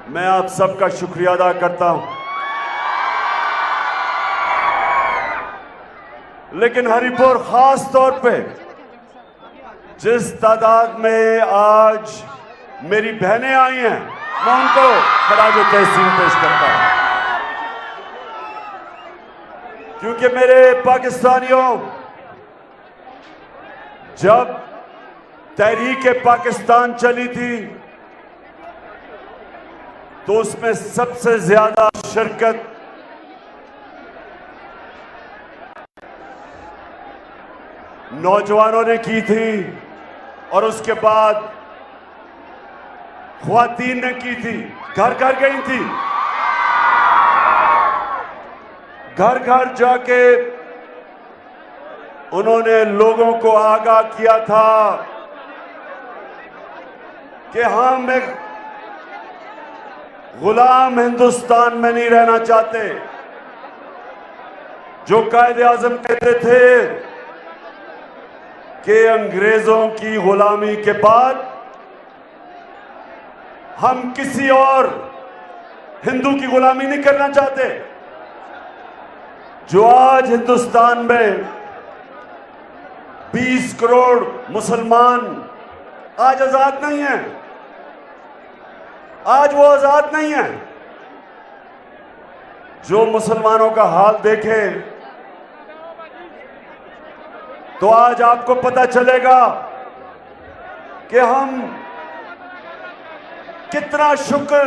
मैं आप सबका शुक्रिया अदा करता हूं। लेकिन हरिपुर खास तौर पे जिस तादाद में आज मेरी बहनें आई हैं, मैं उनको खराज तहसीन पेश करता हूं। क्योंकि मेरे पाकिस्तानियों, जब तहरीक-ए-पाकिस्तान चली थी तो उसमें सबसे ज्यादा शिरकत नौजवानों ने की थी और उसके बाद ख्वातीन ने की थी। घर घर गई थी, घर घर जाके उन्होंने लोगों को आगाह किया था कि हम एक गुलाम हिंदुस्तान में नहीं रहना चाहते। जो कायदे-आज़म कहते थे कि अंग्रेजों की गुलामी के बाद हम किसी और हिंदू की गुलामी नहीं करना चाहते। जो आज हिंदुस्तान में 20 करोड़ मुसलमान आज आजाद नहीं हैं, आज वो आजाद नहीं है। जो मुसलमानों का हाल देखे तो आज आपको पता चलेगा कि हम कितना शुक्र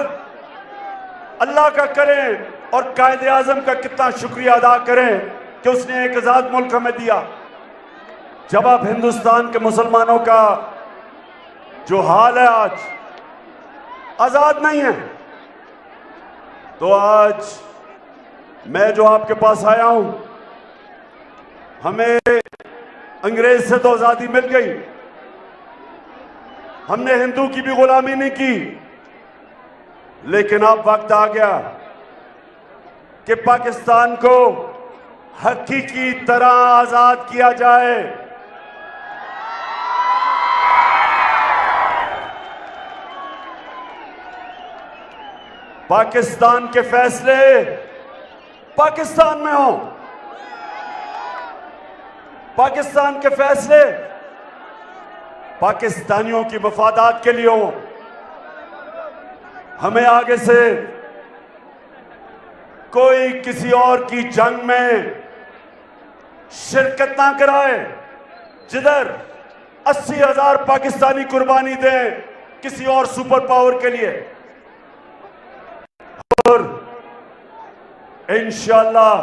अल्लाह का करें और कायदे आजम का कितना शुक्रिया अदा करें कि उसने एक आजाद मुल्क हमें दिया। जब आप हिंदुस्तान के मुसलमानों का जो हाल है आज आजाद नहीं है, तो आज मैं जो आपके पास आया हूं, हमें अंग्रेज से तो आजादी मिल गई, हमने हिंदू की भी गुलामी नहीं की। लेकिन अब वक्त आ गया कि पाकिस्तान को हकीकी तरह आजाद किया जाए। पाकिस्तान के फैसले पाकिस्तान में हो, पाकिस्तान के फैसले पाकिस्तानियों की मफादात के लिए हो। हमें आगे से कोई किसी और की जंग में शिरकत ना कराए जिधर 80,000 पाकिस्तानी कुर्बानी दें किसी और सुपर पावर के लिए। और इंशाअल्लाह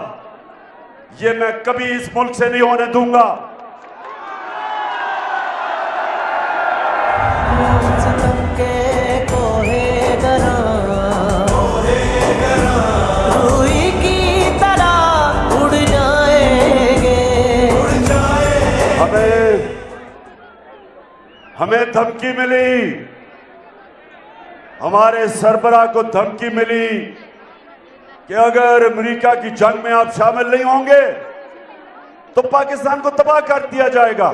ये मैं कभी इस मुल्क से नहीं होने दूंगा। हमें धमकी मिली, हमारे सरबराह को धमकी मिली कि अगर अमेरिका की जंग में आप शामिल नहीं होंगे तो पाकिस्तान को तबाह कर दिया जाएगा।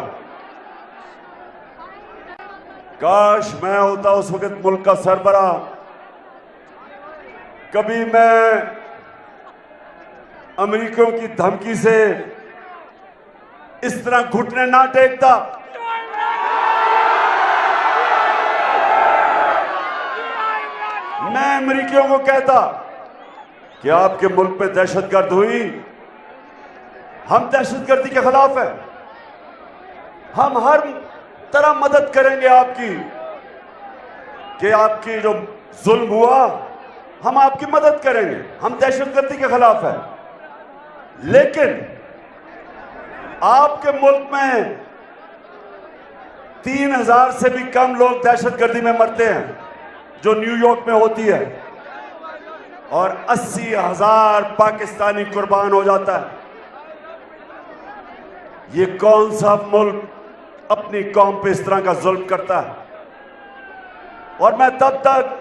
काश मैं होता उस वक्त मुल्क का सरबराह, कभी मैं अमेरिकियों की धमकी से इस तरह घुटने ना टेकता। मैं अमेरिकियों को कहता कि आपके मुल्क पे दहशतगर्द हुई, हम दहशतगर्दी के खिलाफ है, हम हर तरह मदद करेंगे आपकी, कि आपकी जो जुल्म हुआ हम आपकी मदद करेंगे, हम दहशतगर्दी के खिलाफ है। लेकिन आपके मुल्क में 3,000 से भी कम लोग दहशतगर्दी में मरते हैं जो न्यूयॉर्क में होती है, और 80,000 पाकिस्तानी कुर्बान हो जाता है। ये कौन सा मुल्क अपनी कौम पे इस तरह का जुल्म करता है? और मैं तब तक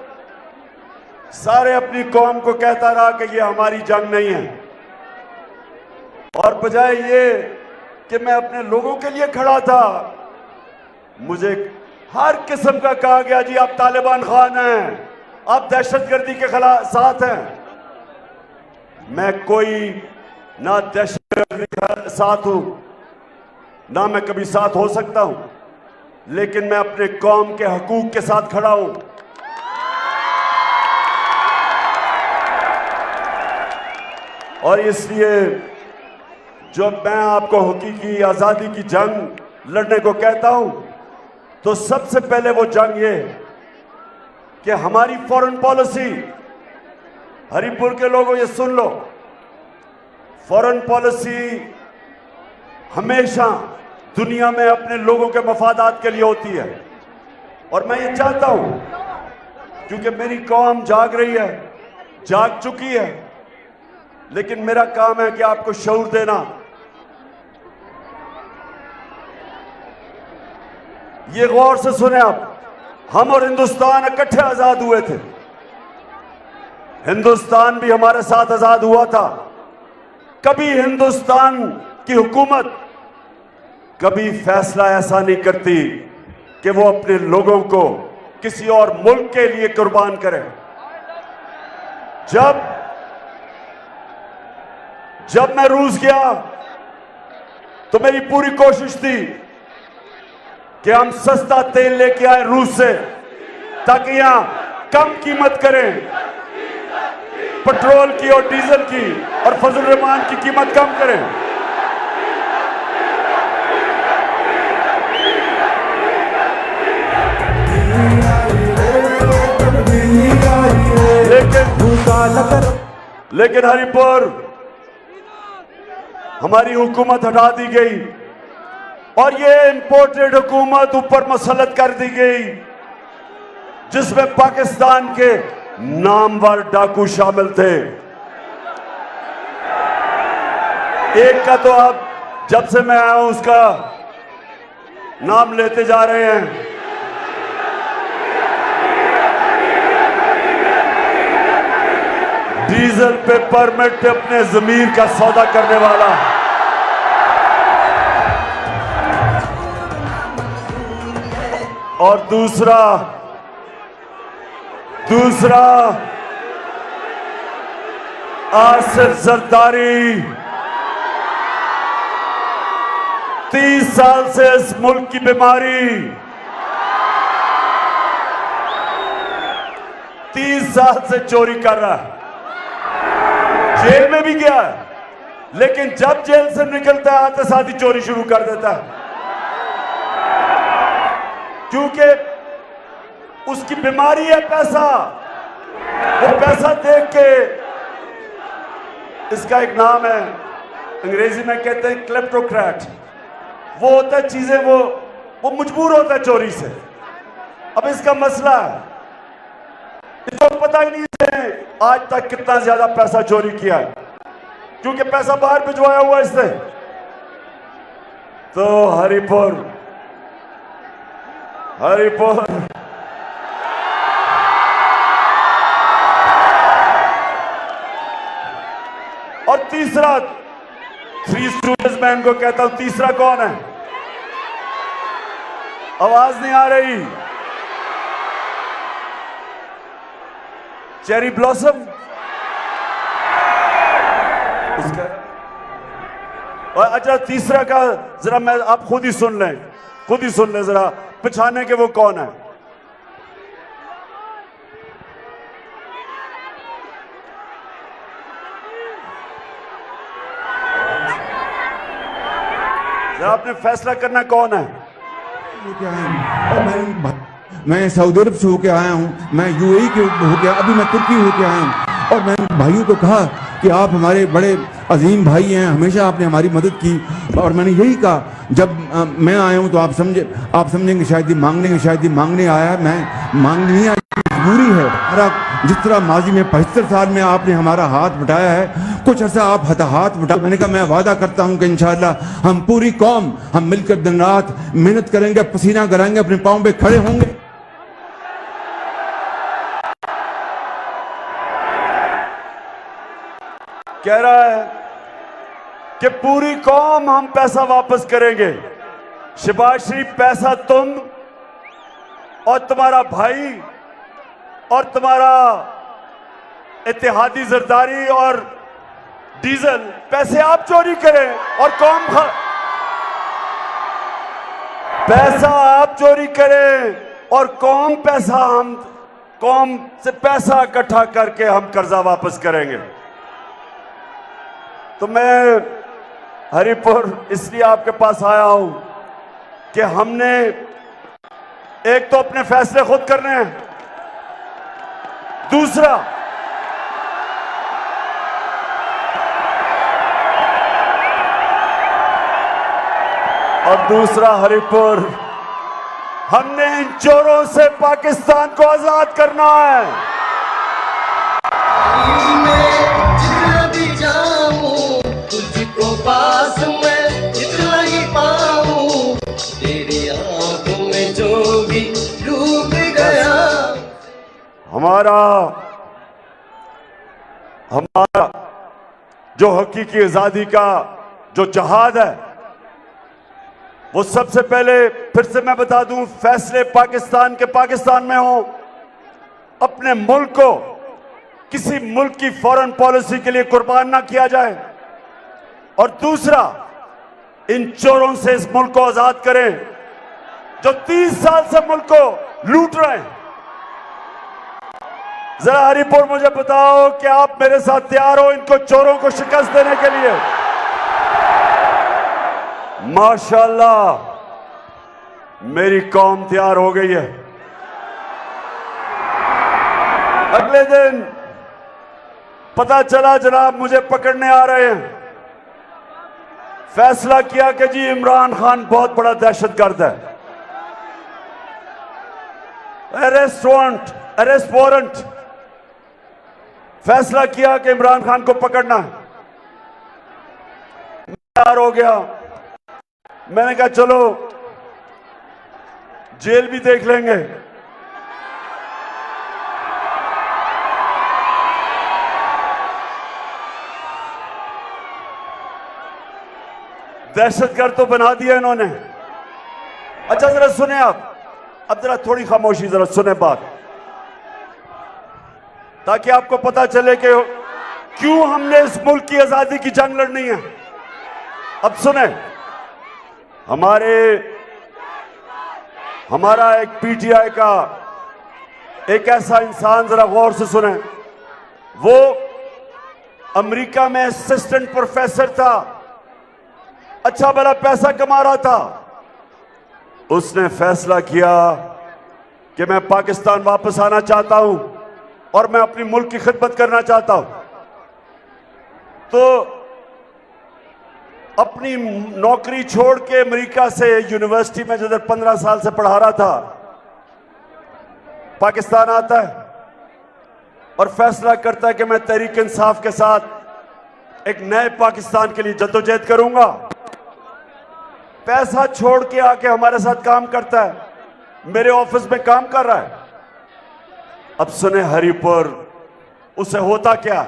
सारे अपनी कौम को कहता रहा कि ये हमारी जंग नहीं है, और बजाय ये कि मैं अपने लोगों के लिए खड़ा था, मुझे हर किस्म का कहा गया जी आप तालिबान खान हैं, आप दहशतगर्दी के खिलाफ साथ हैं। मैं कोई ना दहशतगर्दी के साथ हूं, ना मैं कभी साथ हो सकता हूं, लेकिन मैं अपने कौम के हकूक के साथ खड़ा हूं। और इसलिए जब मैं आपको हकीकी आजादी की जंग लड़ने को कहता हूं, तो सबसे पहले वो जंग ये कि हमारी फॉरेन पॉलिसी, हरिपुर के लोगों ये सुन लो, फॉरेन पॉलिसी हमेशा दुनिया में अपने लोगों के मफादात के लिए होती है। और मैं ये चाहता हूं, क्योंकि मेरी कौम जाग रही है, जाग चुकी है, लेकिन मेरा काम है कि आपको शऊर देना। ये गौर से सुने आप, हम और हिंदुस्तान इकट्ठे आजाद हुए थे। हिंदुस्तान भी हमारे साथ आजाद हुआ था। कभी हिंदुस्तान की हुकूमत कभी फैसला ऐसा नहीं करती कि वो अपने लोगों को किसी और मुल्क के लिए कुर्बान करे। जब मैं रूस गया तो मेरी पूरी कोशिश थी कि हम सस्ता तेल लेके आए रूस से, ताकि यहां कम कीमत करें पेट्रोल की और डीजल की, और फजल रहमान की कीमत कम करें। लेकिन हरिपुर हमारी हुकूमत हटा दी गई और ये इंपोर्टेड हुकूमत ऊपर मसलत कर दी गई, जिसमें पाकिस्तान के नामवर डाकू शामिल थे। एक का तो आप जब से मैं आया हूं उसका नाम लेते जा रहे हैं। डीजल पे परमिट पे अपने जमीर का सौदा करने वाला। और दूसरा आसिफ जरदारी, 30 साल से इस मुल्क की बीमारी, 30 साल से चोरी कर रहा है, जेल में भी गया है, लेकिन जब जेल से निकलता है आते साथ ही चोरी शुरू कर देता है, क्योंकि उसकी बीमारी है पैसा। वो पैसा देख के, इसका एक नाम है अंग्रेजी में कहते हैं क्लेप्टोक्रेट, वो होता है चीजें वो मजबूर होता है चोरी से। अब इसका मसला है, इसको पता ही नहीं है आज तक कितना ज्यादा पैसा चोरी किया है, क्योंकि पैसा बाहर भिजवाया हुआ इसने। तो हरिपुर और तीसरा, थ्री स्टूडेंट्स मैं इनको कहता हूं, तीसरा कौन है? आवाज नहीं आ रही। चेरी ब्लॉसम उसका। और अच्छा, तीसरा का जरा मैं आप खुद ही सुन लें जरा पहचाने के वो कौन है। जरा आपने फैसला करना कौन है। और मैं सऊदी अरब से होके आया हूँ, मैं यूएई के होके, अभी मैं तुर्की होके आया हूँ। और मैंने भाइयों को कहा कि आप हमारे बड़े अजीम भाई हैं, हमेशा आपने हमारी मदद की। और मैंने यही कहा, जब मैं आया हूँ तो आप समझेंगे शायद ये मांगने आया है। मैं मांगने नहीं आया, मजबूरी है। जिस तरह माजी में 75 साल में आपने हमारा हाथ बटाया है, कुछ ऐसा आप हाथ बटा। मैंने कहा मैं वादा करता हूं कि इंशाअल्लाह हम पूरी कौम हम मिलकर दिन रात मेहनत करेंगे, पसीना कराएंगे, अपने पांव पे खड़े होंगे। कह रहा है कि पूरी कौम हम पैसा वापस करेंगे। शहबाज शरीफ, पैसा तुम और तुम्हारा भाई और तुम्हारा इत्तेहादी जरदारी और डीजल पैसे आप चोरी करें और पैसा आप चोरी करें और कौम से पैसा इकट्ठा करके हम कर्जा वापस करेंगे। तो मैं हरिपुर इसलिए आपके पास आया हूं कि हमने एक तो अपने फैसले खुद करने हैं, दूसरा हरिपुर हमने इन चोरों से पाकिस्तान को आजाद करना है। जितना भी जाऊं तुझको पास मैं जितना ही पाऊं, तेरी आंखों में जो भी डूब गया। हमारा जो हकीकी आजादी का जो जहाद है वो सबसे पहले फिर से मैं बता दूं, फैसले पाकिस्तान के पाकिस्तान में हो। अपने मुल्क को किसी मुल्क की फॉरेन पॉलिसी के लिए कुर्बान ना किया जाए। और दूसरा, इन चोरों से इस मुल्क को आजाद करें जो 30 साल से मुल्क को लूट रहे हैं। जरा हरिपुर मुझे बताओ कि आप मेरे साथ तैयार हो इनको चोरों को शिकस्त देने के लिए? माशाअल्लाह मेरी कौम तैयार हो गई है। अगले दिन पता चला जनाब मुझे पकड़ने आ रहे हैं। फैसला किया कि जी इमरान खान बहुत बड़ा दहशतगर्द है। अरेस्ट वारंट फैसला किया कि इमरान खान को पकड़ना है। तैयार हो गया। मैंने कहा चलो जेल भी देख लेंगे। दहशतगर्द तो बना दिया इन्होंने। अच्छा जरा सुने आप, अब जरा थोड़ी खामोशी, जरा सुने बात, ताकि आपको पता चले कि क्यों हमने इस मुल्क की आजादी की जंग लड़नी है। अब सुने, हमारा एक पीटीआई का एक ऐसा इंसान, जरा गौर से सुने, वो अमेरिका में असिस्टेंट प्रोफेसर था, अच्छा भला पैसा कमा रहा था। उसने फैसला किया कि मैं पाकिस्तान वापस आना चाहता हूं और मैं अपनी मुल्क की खिदमत करना चाहता हूं। तो अपनी नौकरी छोड़ के अमेरिका से यूनिवर्सिटी में जिधर 15 साल से पढ़ा रहा था, पाकिस्तान आता है और फैसला करता है कि मैं तहरीक इंसाफ के साथ एक नए पाकिस्तान के लिए जद्दोजहद करूंगा। पैसा छोड़ के आके हमारे साथ काम करता है, मेरे ऑफिस में काम कर रहा है। अब सुने हरिपुर, उसे होता क्या,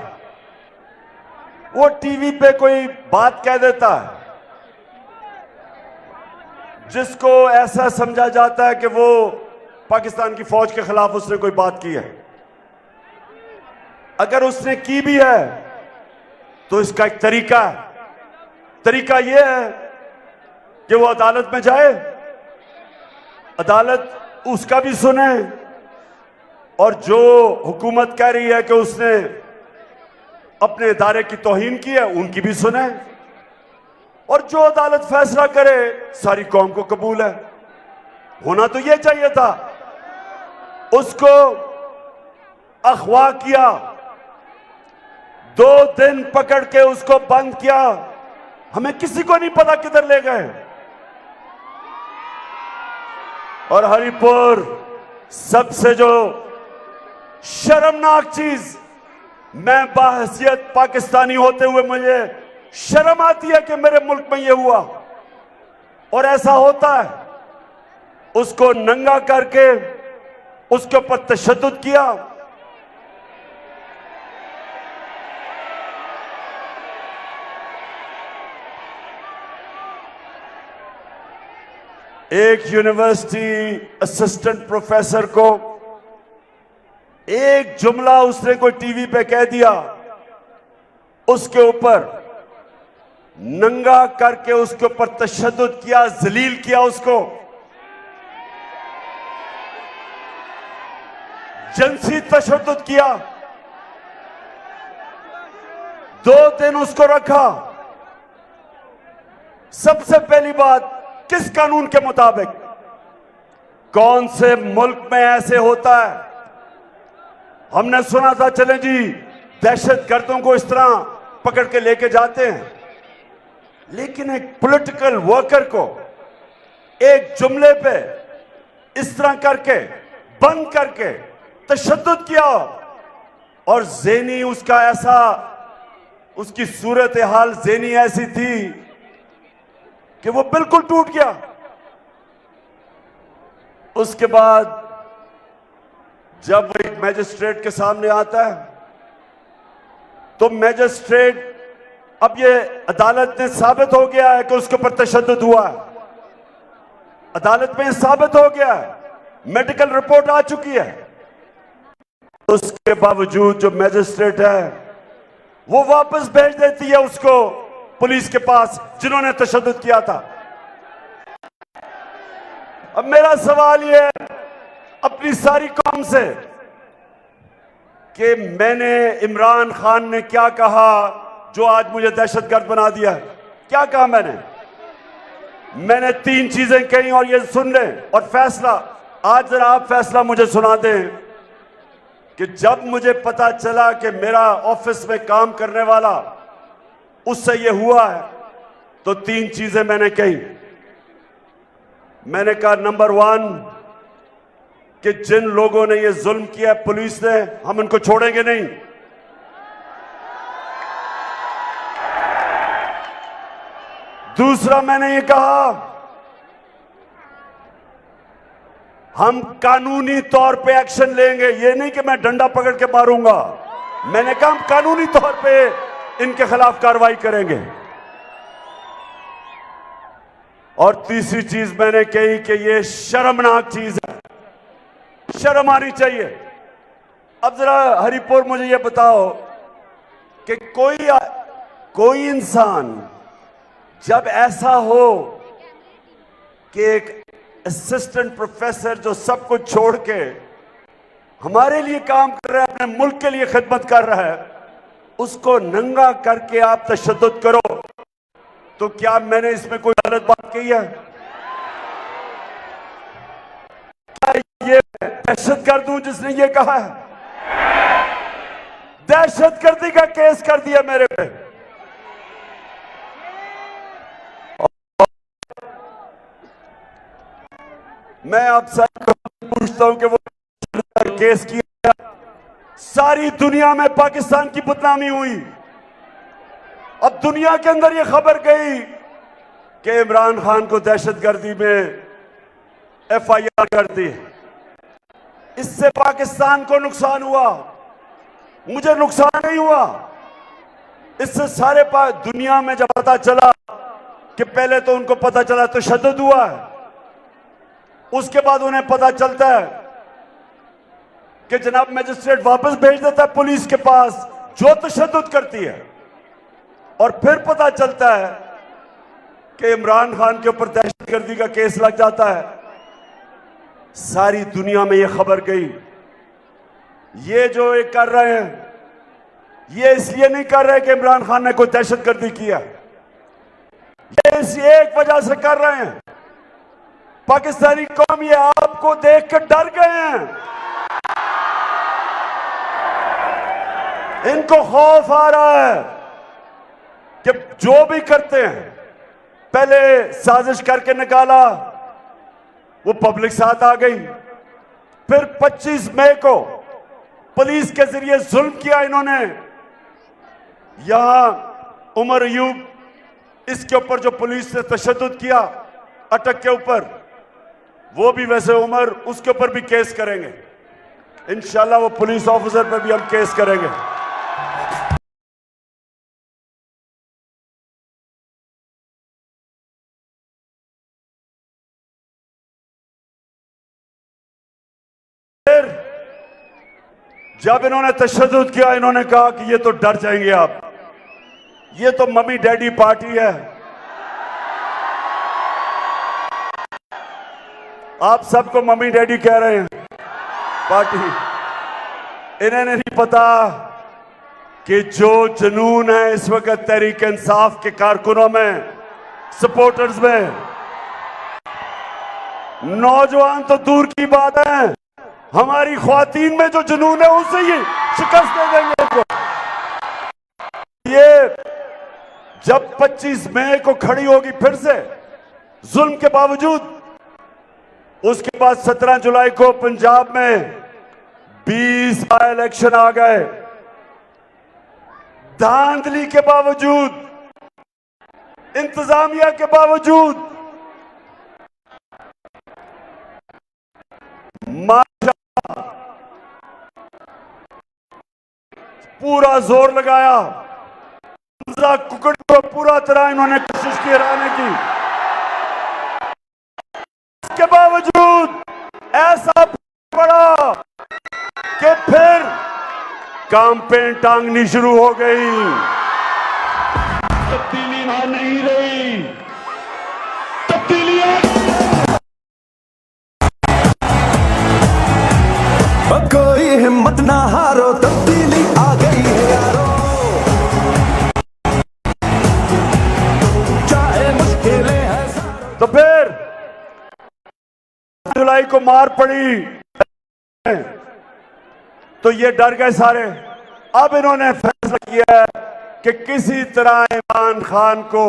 वो टीवी पे कोई बात कह देता है जिसको ऐसा समझा जाता है कि वो पाकिस्तान की फौज के खिलाफ उसने कोई बात की है। अगर उसने की भी है तो इसका एक तरीका है। तरीका यह है कि वो अदालत में जाए, अदालत उसका भी सुने और जो हुकूमत कह रही है कि उसने अपने इदारे की तौहीन की है उनकी भी सुने, और जो अदालत फैसला करे सारी कौम को कबूल है। होना तो यह चाहिए था। उसको अगवा किया, 2 दिन पकड़ के उसको बंद किया, हमें किसी को नहीं पता किधर ले गए। और हरिपुर, सबसे जो शर्मनाक चीज, मैं बाहसियत पाकिस्तानी होते हुए मुझे शर्म आती है कि मेरे मुल्क में यह हुआ, और ऐसा होता है। उसको नंगा करके उसके ऊपर तशद्दुद किया। एक यूनिवर्सिटी असिस्टेंट प्रोफेसर को एक जुमला उसने कोई टीवी पे कह दिया, उसके ऊपर नंगा करके उसके ऊपर तशद्दुद किया, जलील किया, उसको जिनसी तशद्दुद किया। 2 दिन उसको रखा। सबसे पहली बात, किस कानून के मुताबिक? कौन से मुल्क में ऐसे होता है? हमने सुना था, चले जी दहशतगर्दों को इस तरह पकड़ के लेके जाते हैं, लेकिन एक पॉलिटिकल वर्कर को एक जुमले पे इस तरह करके बंद करके तशद्दुद किया, और ज़ेनी उसका ऐसा, उसकी सूरत हाल ज़ेनी ऐसी थी कि वो बिल्कुल टूट गया। उसके बाद जब वो एक मैजिस्ट्रेट के सामने आता है, तो मैजिस्ट्रेट, अब ये अदालत में साबित हो गया है कि उसके ऊपर तशद्दुद हुआ है, अदालत में साबित हो गया है, मेडिकल रिपोर्ट आ चुकी है। उसके बावजूद जो मैजिस्ट्रेट है वो वापस भेज देती है उसको पुलिस के पास जिन्होंने तशद्दुद किया था। अब मेरा सवाल ये है अपनी सारी कौम से कि मैंने, इमरान खान ने क्या कहा जो आज मुझे दहशतगर्द बना दिया है? क्या कहा मैंने 3 चीजें कही, और ये सुन लें और फैसला, आज जरा आप फैसला मुझे सुना दें कि जब मुझे पता चला कि मेरा ऑफिस में काम करने वाला, उससे ये हुआ है, तो 3 चीजें मैंने कही। मैंने कहा, नंबर 1 कि जिन लोगों ने ये जुल्म किया पुलिस ने, हम उनको छोड़ेंगे नहीं। दूसरा मैंने ये कहा, हम कानूनी तौर पे एक्शन लेंगे। ये नहीं कि मैं डंडा पकड़ के मारूंगा, मैंने कहा हम कानूनी तौर पे इनके खिलाफ कार्रवाई करेंगे। और तीसरी चीज मैंने कही कि ये शर्मनाक चीज है, शर्म आनी चाहिए। अब जरा हरिपुर मुझे ये बताओ कि कोई इंसान जब ऐसा हो कि एक असिस्टेंट प्रोफेसर जो सब कुछ छोड़ के हमारे लिए काम कर रहा है, अपने मुल्क के लिए खिदमत कर रहा है, उसको नंगा करके आप तशद्दुद करो, तो क्या मैंने इसमें कोई गलत बात कही है? क्या ये दहशतगर्द हूं जिसने ये कहा है? दहशतगर्दी का केस कर दिया मेरे पे। मैं आप सबको पूछता हूं कि वो केस किया, सारी दुनिया में पाकिस्तान की बदनामी हुई। अब दुनिया के अंदर ये खबर गई कि इमरान खान को दहशतगर्दी में FIR कर दी। इससे पाकिस्तान को नुकसान हुआ, मुझे नुकसान नहीं हुआ। इससे सारे दुनिया में जब पता चला कि पहले तो उनको पता चला तशद्दुद हुआ है, उसके बाद उन्हें पता चलता है कि जनाब मजिस्ट्रेट वापस भेज देता है पुलिस के पास जो तशद्दुद करती है, और फिर पता चलता है कि इमरान खान के ऊपर दहशतगर्दी का केस लग जाता है। सारी दुनिया में यह खबर गई। ये जो ये कर रहे हैं, ये इसलिए नहीं कर रहे कि इमरान खान ने कोई दहशतगर्दी किया, ये इस एक वजह से कर रहे हैं, पाकिस्तानी कौम ये आपको देख कर डर गए हैं। इनको खौफ आ रहा है कि जो भी करते हैं, पहले साजिश करके निकाला, वो पब्लिक साथ आ गई, फिर 25 मई को पुलिस के जरिए जुल्म किया इन्होंने। यहां उमर अयूब, इसके ऊपर जो पुलिस ने तशद्दुद किया अटक के ऊपर, वो भी वैसे उमर, उसके ऊपर भी केस करेंगे इंशाल्लाह। वो पुलिस ऑफिसर पर भी हम केस करेंगे। जब इन्होंने तशद्दुद किया, इन्होंने कहा कि ये तो डर जाएंगे आप, ये तो मम्मी डैडी पार्टी है। आप सबको मम्मी डैडी कह रहे हैं पार्टी। इन्हें नहीं पता कि जो जुनून है इस वक्त तहरीक इंसाफ के कारकुनों में, सपोर्टर्स में, नौजवान तो दूर की बात है, हमारी ख्वातीन में जो जुनून है उसे ही शिकस्त दे देंगे इनको। ये जब 25 मई को खड़ी होगी फिर से जुल्म के बावजूद, उसके बाद 17 जुलाई को पंजाब में 20 बाय इलेक्शन आ गए, धांधली के बावजूद, इंतजामिया के बावजूद माशाअल्लाह पूरा जोर लगाया। हमजा कुकड़ को पूरा तरह इन्होंने कोशिश की हराने की, इसके बावजूद ऐसा पड़ा कि फिर कैंपेन टांगनी शुरू हो गई। तब्दीली वहां नहीं रही, तब्दीलियां कोई हिम्मत ना हारो, तब्दीली आ गई है यारो, चाहे मुश्किलें हैं। तो फिर जुलाई को मार पड़ी तो ये डर गए सारे। अब इन्होंने फैसला किया है कि किसी तरह इमरान खान को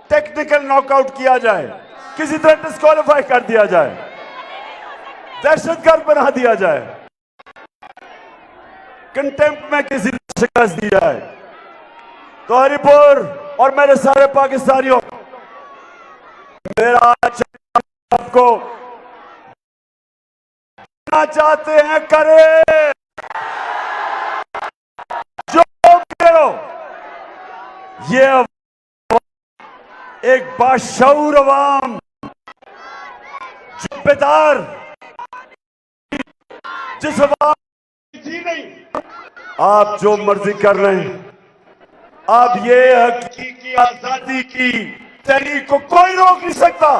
टेक्निकल नॉकआउट किया जाए, किसी तरह डिस्क्वालीफाई कर दिया जाए, दहशतगर्द बना दिया जाए, कंटेम्प्ट में किसी को शिकस्त दी जाए। तो हरिपुर और मेरे सारे पाकिस्तानियों, मेरा आपको चाहते हैं करें, जो करो। ये एक बाशऊर अवाम, जिम्मेदार, जिस अवाम थी नहीं, आप जो मर्जी कर रहे हैं। अब ये हकीकी आजादी की तहरीक को कोई रोक नहीं सकता।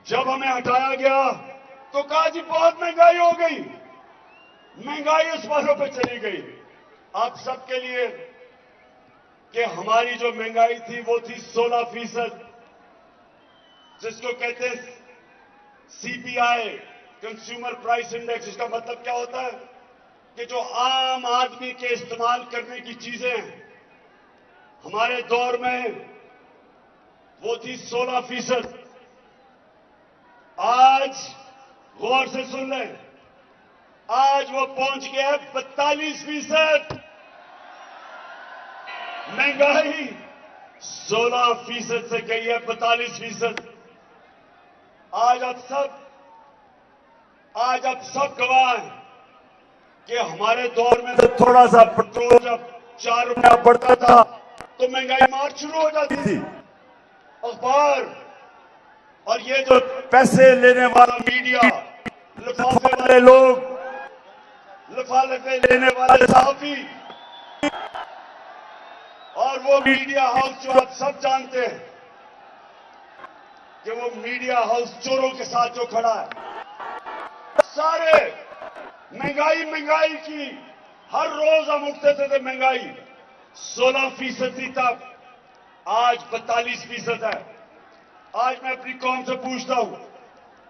जब हमें हटाया गया तो कहा जी बहुत महंगाई हो गई, महंगाई आसमानों पे चली गई। आप सबके लिए कि हमारी जो महंगाई थी वो थी 16%, जिसको कहते हैं सीपीआई, कंज्यूमर प्राइस इंडेक्स। इसका मतलब क्या होता है कि जो आम आदमी के इस्तेमाल करने की चीजें हैं, हमारे दौर में वो थी 16%। आज गौर से सुन लें, आज वो पहुंच गया है 42%। महंगाई 16% से गई है 42%। आज आप सब गवाह हैं कि हमारे दौर में तो थोड़ा सा पेट्रोल जब 4 रुपया बढ़ता था तो महंगाई मार शुरू हो जाती थी। अखबार और ये जो पैसे लेने वाला मीडिया, लिफाफे वाले लोग, लिफाफे लेने वाले सहाफी, और वो मीडिया हाउस जो आप सब जानते हैं कि वो मीडिया हाउस चोरों के साथ जो खड़ा है, सारे महंगाई की हर रोज हम उठते थे महंगाई 16% तक, आज 42% है। आज मैं अपनी कौम से पूछता हूं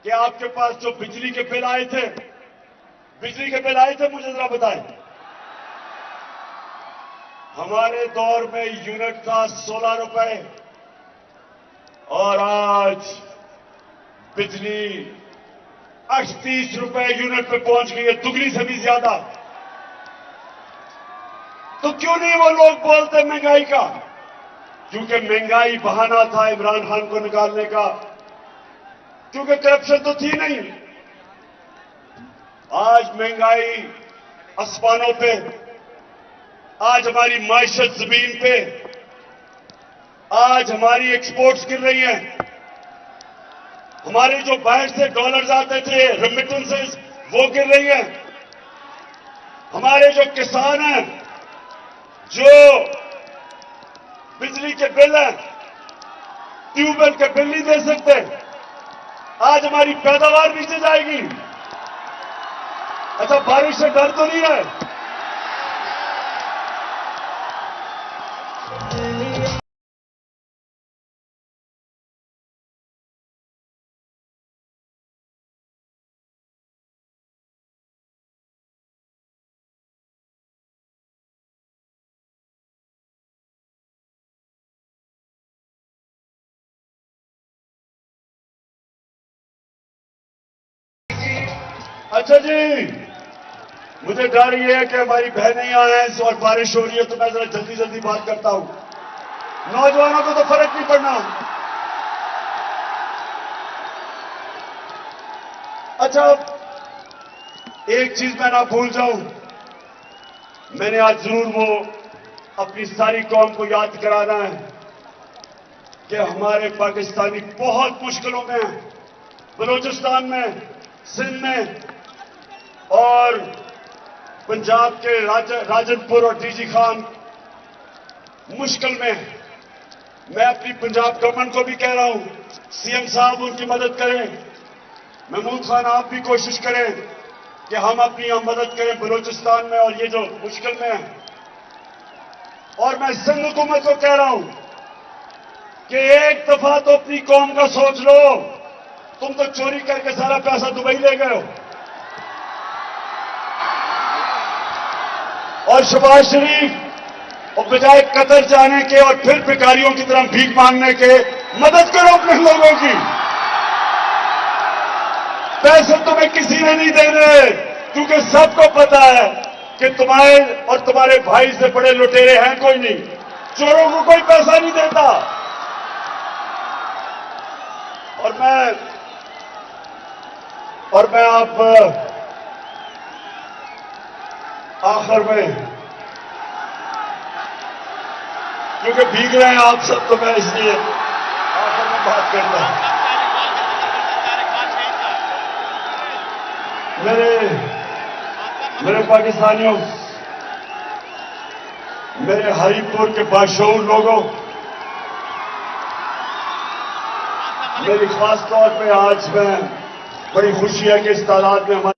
कि आपके पास जो बिजली के बिल आए थे, मुझे जरा बताएं। हमारे दौर में यूनिट था 16 रुपए और आज बिजली 38 रुपए यूनिट पे पहुंच गई है, दुगनी से भी ज्यादा। तो क्यों नहीं वो लोग बोलते महंगाई का? क्योंकि महंगाई बहाना था इमरान खान को निकालने का, क्योंकि करप्शन तो थी नहीं। आज महंगाई आसमानों पे, आज हमारी माइशत जमीन पे, आज हमारी एक्सपोर्ट्स गिर रही हैं। हमारे जो बाहर से डॉलर्स आते थे, रेमिटेंसेस, वो गिर रही हैं। हमारे जो किसान हैं, जो बिजली के बिल हैं, ट्यूबवेल के बिल नहीं दे सकते, आज हमारी पैदावार नीचे जाएगी। अच्छा, बारिश से डर तो नहीं है? अच्छा जी, मुझे डर ये है कि हमारी बहनें यहाँ हैं और बारिश हो रही है, तो मैं जरा जल्दी जल्दी बात करता हूं। नौजवानों को तो फर्क नहीं पड़ना। अच्छा, एक चीज मैं ना भूल जाऊं, मैंने आज जरूर वो अपनी सारी कौम को याद कराना है कि हमारे पाकिस्तानी बहुत मुश्किलों में हैं। बलूचिस्तान में, सिंध में और पंजाब के राजनपुर और डीजी खान मुश्किल में है। मैं अपनी पंजाब गवर्नमेंट को भी कह रहा हूं, सीएम साहब उनकी मदद करें। महमूद खान, आप भी कोशिश करें कि हम अपनी यहां मदद करें बलूचिस्तान में और ये जो मुश्किल में है। और मैं सिंध हुकूमत को कह रहा हूं कि एक दफा तो अपनी कौम का सोच लो। तुम तो चोरी करके सारा पैसा दुबई ले गए हो। और शहबाज शरीफ, और बजाय कतर जाने के और फिर भिखारियों की तरह भीख मांगने के, मदद करो अपने लोगों की। पैसे तुम्हें किसी ने नहीं देने, क्योंकि सबको पता है कि तुम्हारे और तुम्हारे भाई से बड़े लुटेरे हैं कोई नहीं। चोरों को कोई पैसा नहीं देता। और मैं आप आखिर में, क्योंकि भीग रहे हैं आप सब, तो मैं इसलिए आखिर में बात करता हूं। मेरे पाकिस्तानियों, मेरे हरीपुर के बाशऊर लोगों, मेरी खास तौर पे आज में बड़ी खुशी है कि इस तादाद में हमारी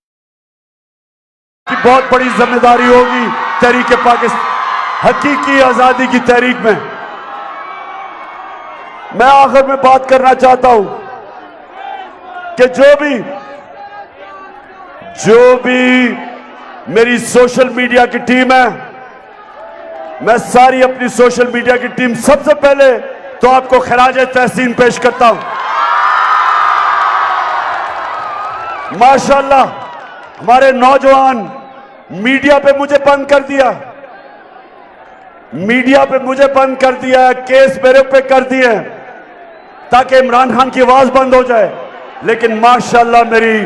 बहुत बड़ी जिम्मेदारी होगी तहरीक पाकिस्तान, हकीकी आजादी की तहरीक में। मैं आखिर में बात करना चाहता हूं कि जो भी मेरी सोशल मीडिया की टीम है, मैं सारी अपनी सोशल मीडिया की टीम, सबसे पहले तो आपको खराज तहसीन पेश करता हूं। माशाअल्लाह, हमारे नौजवान मीडिया पे मुझे बंद कर दिया, केस मेरे पे कर दिए ताकि इमरान खान की आवाज बंद हो जाए। लेकिन माशाअल्लाह मेरी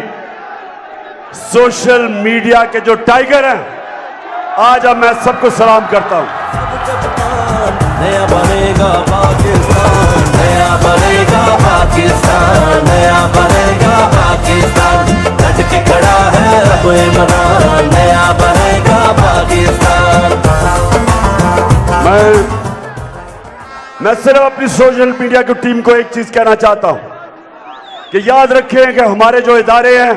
सोशल मीडिया के जो टाइगर हैं, आज अब मैं सबको सलाम करता हूं। नया बनेगा पाकिस्तान, नया बनेगा पाकिस्तान, नया बनेगा पाकिस्तान, डट के खड़ा है अब इमरान, नया बनेगा पाकिस्तान। मैं सिर्फ अपनी सोशल मीडिया की टीम को एक चीज कहना चाहता हूं कि याद रखें कि हमारे जो इदारे हैं,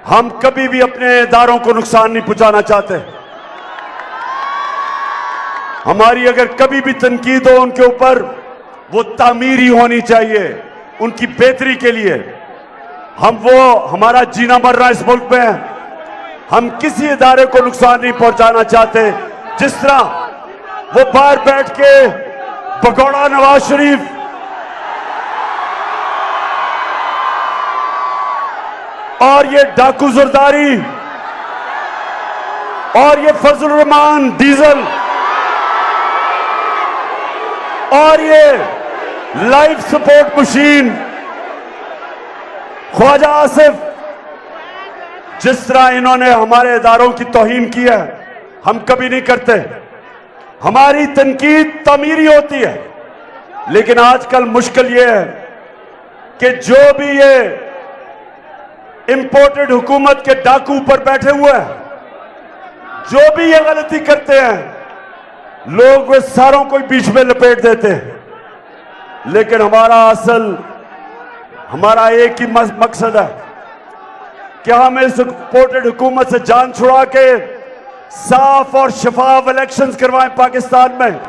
हम कभी भी अपने इदारों को नुकसान नहीं पहुंचाना चाहते। हमारी अगर कभी भी तनकीद हो उनके ऊपर, वो तामीरी होनी चाहिए, उनकी बेहतरी के लिए। हमारा जीना मरना इस मुल्क में है, हम किसी इदारे को नुकसान नहीं पहुंचाना चाहते। जिस तरह वो बाहर बैठ के भगोड़ा नवाज शरीफ और ये डाकू जरदारी और ये फजल रहमान डीजल और ये life support machine Khawaja Asif, जिस तरह इन्होंने हमारे इदारों की तौहीन की है, हम कभी नहीं करते। हमारी तनकीद तामीरी होती है, लेकिन आजकल मुश्किल यह है कि जो भी ये इंपोर्टेड हुकूमत के डाकू पर बैठे हुए हैं, जो भी ये गलती करते हैं, लोग वे सारों को बीच में लपेट देते हैं। लेकिन हमारा एक ही मकसद है कि हम इस इंपोर्टेड हुकूमत से जान छुड़ा के साफ और शफाफ इलेक्शंस करवाएं पाकिस्तान में।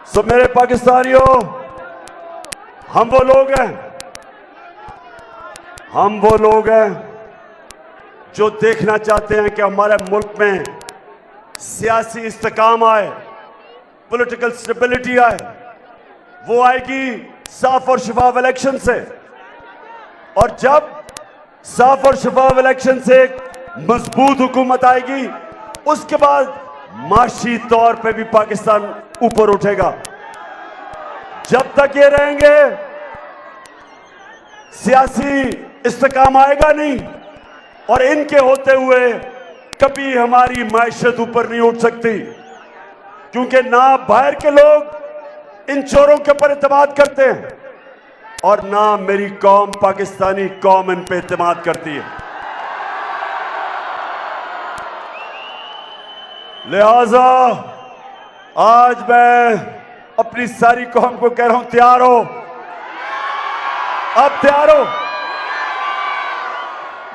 सो मेरे पाकिस्तानियों, हम वो लोग हैं जो देखना चाहते हैं कि हमारे मुल्क में सियासी इस्तेकाम आए, पॉलिटिकल स्टेबिलिटी आए। वो आएगी साफ और शफाफ इलेक्शन से, और जब साफ और शफाफ इलेक्शन से एक मजबूत हुकूमत आएगी, उसके बाद माशी तौर पे भी पाकिस्तान ऊपर उठेगा। जब तक ये रहेंगे, सियासी इस्तेकाम आएगा नहीं, और इनके होते हुए कभी हमारी मैशत ऊपर नहीं उठ सकती, क्योंकि ना बाहर के लोग इन चोरों के ऊपर एतमाद करते हैं, और ना मेरी कौम, पाकिस्तानी कौम, इन पे एतमाद करती है। लिहाजा आज मैं अपनी सारी कौम को कह रहा हूं, तैयार हो? अब तैयार हो?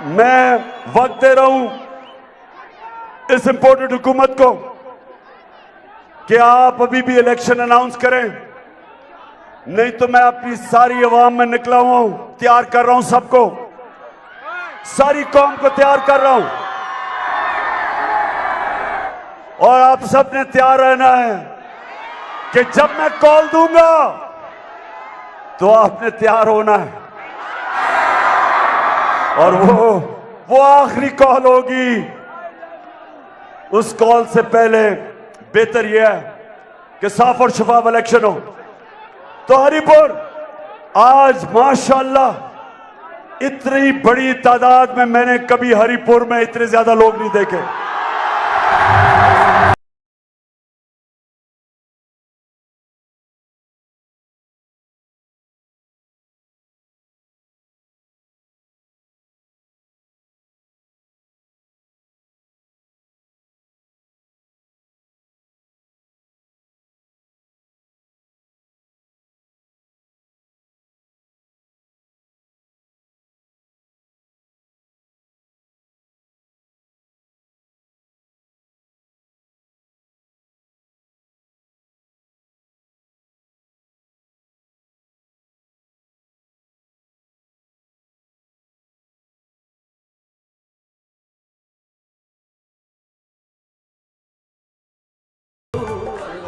मैं वक्त दे रहा हूं इस इंपोर्टेड हुकूमत को कि आप अभी भी इलेक्शन अनाउंस करें, नहीं तो मैं अपनी सारी अवाम में निकला हूं, तैयार कर रहा हूं सबको, सारी कौम को तैयार कर रहा हूं। और आप सब ने तैयार रहना है कि जब मैं कॉल दूंगा तो आपने तैयार होना है, और वो आखिरी कॉल होगी। उस कॉल से पहले बेहतर यह है कि साफ और शफाफ इलेक्शन हो। तो हरिपुर आज माशाअल्लाह इतनी बड़ी तादाद में मैंने कभी हरिपुर में इतने ज्यादा लोग नहीं देखे।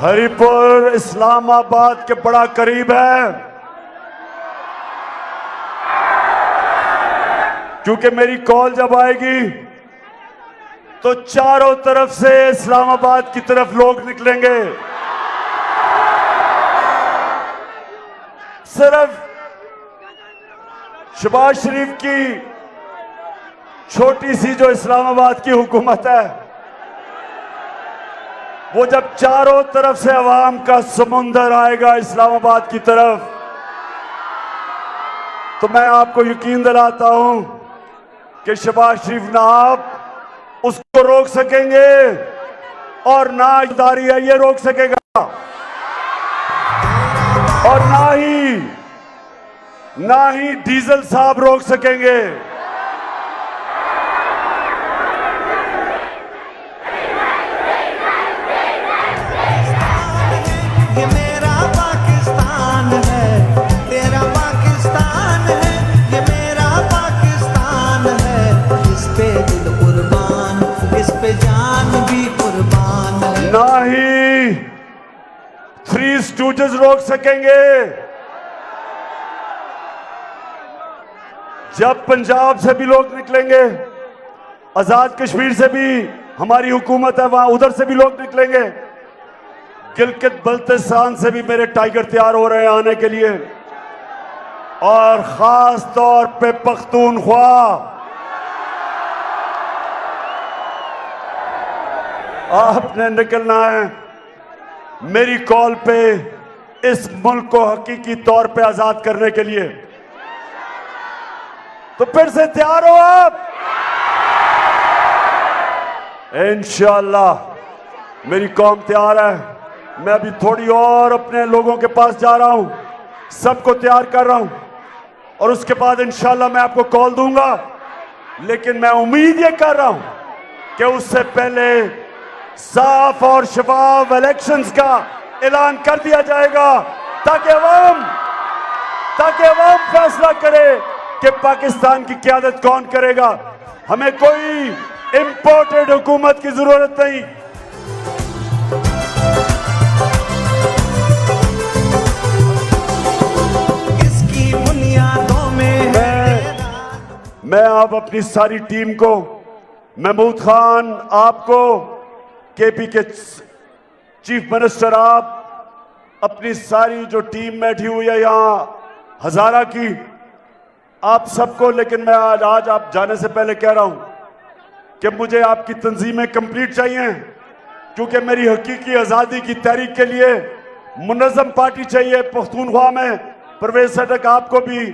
हरिपुर इस्लामाबाद के बड़ा करीब है, क्योंकि मेरी कॉल जब आएगी तो चारों तरफ से इस्लामाबाद की तरफ लोग निकलेंगे। सिर्फ शहबाज शरीफ की छोटी सी जो इस्लामाबाद की हुकूमत है, वो जब चारों तरफ से अवाम का समुंदर आएगा इस्लामाबाद की तरफ, तो मैं आपको यकीन दिलाता हूं कि शहबाज शरीफ ना आप उसको रोक सकेंगे और ना इदारी है ये रोक सकेगा, और ना ही डीजल साहब रोक सकेंगे। ये मेरा पाकिस्तान है, तेरा पाकिस्तान है, ये मेरा पाकिस्तान है, इस पे दिल कुर्बान, इस पे जान थ्री स्टूजेस रोक सकेंगे? जब पंजाब से भी लोग निकलेंगे, आजाद कश्मीर से भी हमारी हुकूमत है, वहां उधर से भी लोग निकलेंगे, गिलगित बल्तिस्तान से भी मेरे टाइगर तैयार हो रहे हैं आने के लिए, और खास तौर पे पख्तूनख्वा। आपने निकलना है मेरी कॉल पे इस मुल्क को हकीकी तौर पे आजाद करने के लिए। तो फिर से तैयार हो आप? इंशाअल्लाह मेरी कौम तैयार है। मैं अभी थोड़ी और अपने लोगों के पास जा रहा हूं, सबको तैयार कर रहा हूं, और उसके बाद इंशाअल्लाह मैं आपको कॉल दूंगा। लेकिन मैं उम्मीद ये कर रहा हूं कि उससे पहले साफ और शफाफ इलेक्शंस का ऐलान कर दिया जाएगा, ताकि अवाम फैसला करे कि पाकिस्तान की क़यादत कौन करेगा। हमें कोई इंपोर्टेड हुकूमत की जरूरत नहीं। इसकी बुनियादों में मैं आप अपनी सारी टीम को, महमूद खान आपको, केपी के चीफ मिनिस्टर, आप अपनी सारी जो टीम बैठी हुई है यहां हजारा की, आप सबको, लेकिन मैं आज आप जाने से पहले कह रहा हूं कि मुझे आपकी तंजीमें कंप्लीट चाहिए, क्योंकि मेरी हकीकी आज़ादी की तहरीक के लिए मुनज़्ज़म पार्टी चाहिए पख्तूनख्वा में। परवेज सदक आपको भी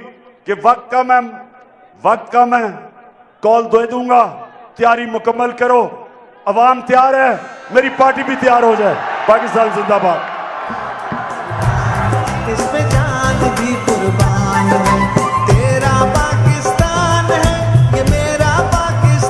कि वक्त का मैं कॉल दे दूंगा, तैयारी मुकम्मल करो। अवाम तैयार है, मेरी पार्टी भी तैयार हो जाए। पाकिस्तान जिंदाबाद। इस पे